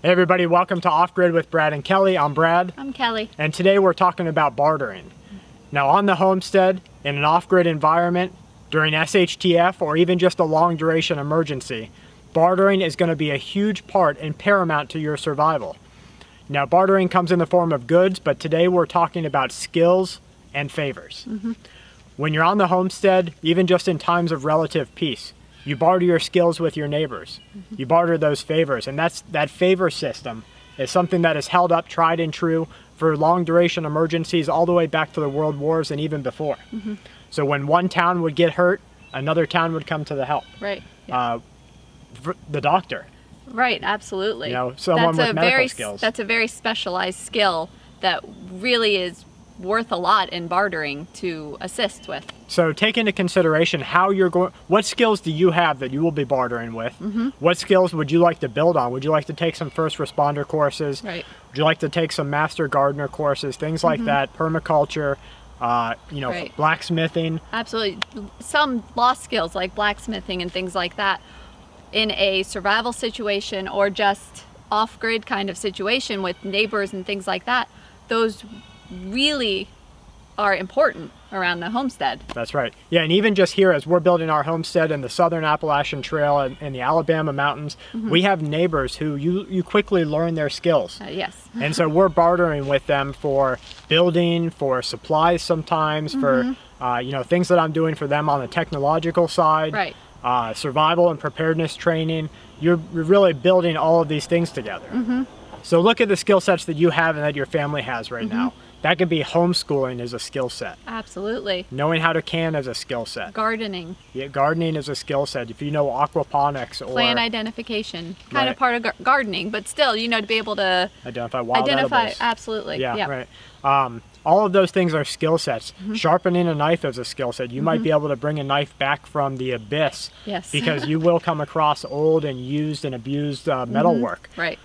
Hey everybody, welcome to Off Grid with Brad and Kelly. I'm Brad. I'm Kelly. And today we're talking about bartering. Now on the homestead, in an off-grid environment, during SHTF or even just a long duration emergency, bartering is going to be a huge part and paramount to your survival. Now bartering comes in the form of goods, but today we're talking about skills and favors. When you're on the homestead, even just in times of relative peace, you barter your skills with your neighbors. You barter those favors, and that favor system is something that is held up, tried and true for long duration emergencies all the way back to the world wars and even before. So when one town would get hurt, another town would come to the help. Right. Yeah. The doctor. Right, absolutely. You know, someone with medical skills. That's a very specialized skill that really is worth a lot in bartering to assist with. So take into consideration how you're going, what skills do you have that you will be bartering with? What skills would you like to build on? Would you like to take some first responder courses? Right. Would you like to take some master gardener courses, things like that, permaculture, you know, Right. blacksmithing? Absolutely. Some lost skills like blacksmithing and things like that in a survival situation or just off-grid kind of situation with neighbors and things like that, those really are important around the homestead. That's right. Yeah, and even just here as we're building our homestead in the Southern Appalachian Trail and the Alabama mountains, we have neighbors who you quickly learn their skills. Yes. And so we're bartering with them for building, for supplies sometimes, for you know, things that I'm doing for them on the technological side. Right. Survival and preparedness training. You're really building all of these things together. So look at the skill sets that you have and that your family has right now. That could be homeschooling as a skill set. Absolutely. Knowing how to can as a skill set. Gardening. Yeah, gardening is a skill set. If you know aquaponics or Plant identification, kind of part of gardening, but still, you know, to be able to identify wild edibles. Absolutely. Yeah, right. All of those things are skill sets. Sharpening a knife is a skill set. You might be able to bring a knife back from the abyss. Yes. Because you will come across old and used and abused metalwork. Right.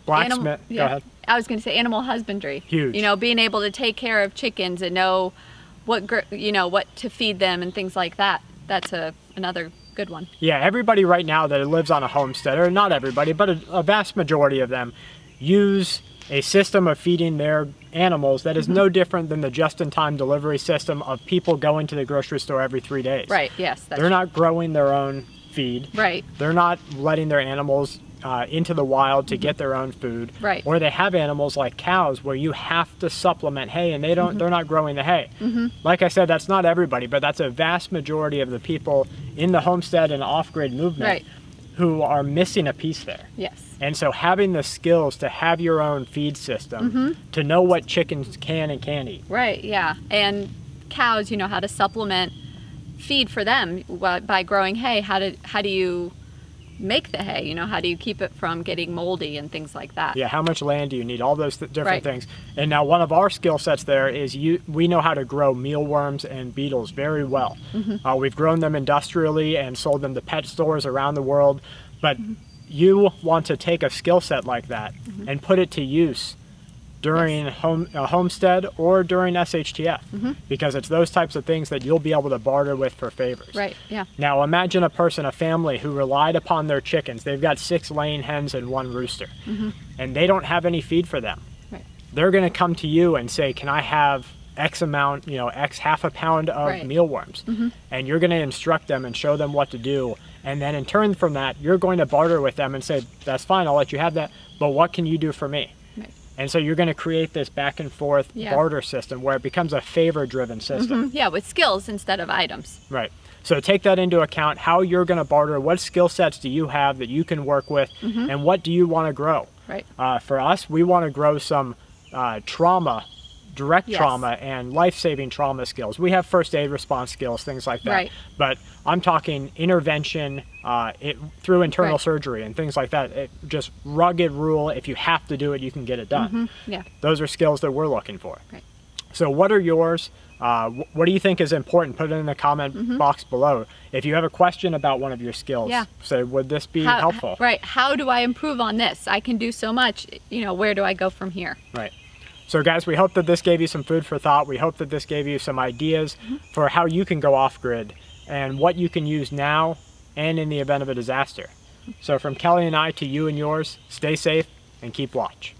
Blacksmith. Go ahead. I was going to say animal husbandry. Huge. You know, being able to take care of chickens and know what what to feed them and things like that. That's another good one. Yeah, everybody right now that lives on a homestead, or not everybody, but a vast majority of them, use a system of feeding their animals that is no different than the just-in-time delivery system of people going to the grocery store every 3 days. Right. Yes. They're not growing their own feed. Right. They're not letting their animals into the wild to get their own food. Right. Or they have animals like cows where you have to supplement hay, and they're not growing the hay. Like I said, that's not everybody, but that's a vast majority of the people in the homestead and off-grid movement who are missing a piece there. Yes. And so having the skills to have your own feed system, to know what chickens can and can't eat. Right. Yeah. And cows, you know, how to supplement feed for them by growing hay. How do you make the hay? You know, how do you keep it from getting moldy and things like that? Yeah, how much land do you need? All those different things. And now one of our skill sets there is we know how to grow mealworms and beetles very well. We've grown them industrially and sold them to pet stores around the world. But you want to take a skill set like that and put it to use during a homestead or during SHTF, because it's those types of things that you'll be able to barter with for favors. Right, yeah. Now imagine a family who relied upon their chickens. They've got 6 laying hens and 1 rooster, and they don't have any feed for them. Right. They're going to come to you and say, can I have X amount, you know, X half a pound of mealworms? And you're going to instruct them and show them what to do. And then in turn from that, you're going to barter with them and say, that's fine, I'll let you have that, but what can you do for me? And so you're going to create this back and forth barter system where it becomes a favor-driven system. Yeah, with skills instead of items. Right. So take that into account, how you're going to barter, what skill sets do you have that you can work with, and what do you want to grow? Right. For us, we want to grow some direct trauma and life-saving trauma skills. We have first aid response skills, things like that. Right. But I'm talking intervention through internal surgery and things like that. Just rugged rule, if you have to do it, you can get it done. Yeah. Those are skills that we're looking for. Right. So what are yours? What do you think is important? Put it in the comment box below. If you have a question about one of your skills, say, would this be helpful? Right. How do I improve on this? I can do so much. You know, where do I go from here? Right. So guys, we hope that this gave you some food for thought. We hope that this gave you some ideas for how you can go off-grid and what you can use now and in the event of a disaster. So from Kelly and I to you and yours, stay safe and keep watch.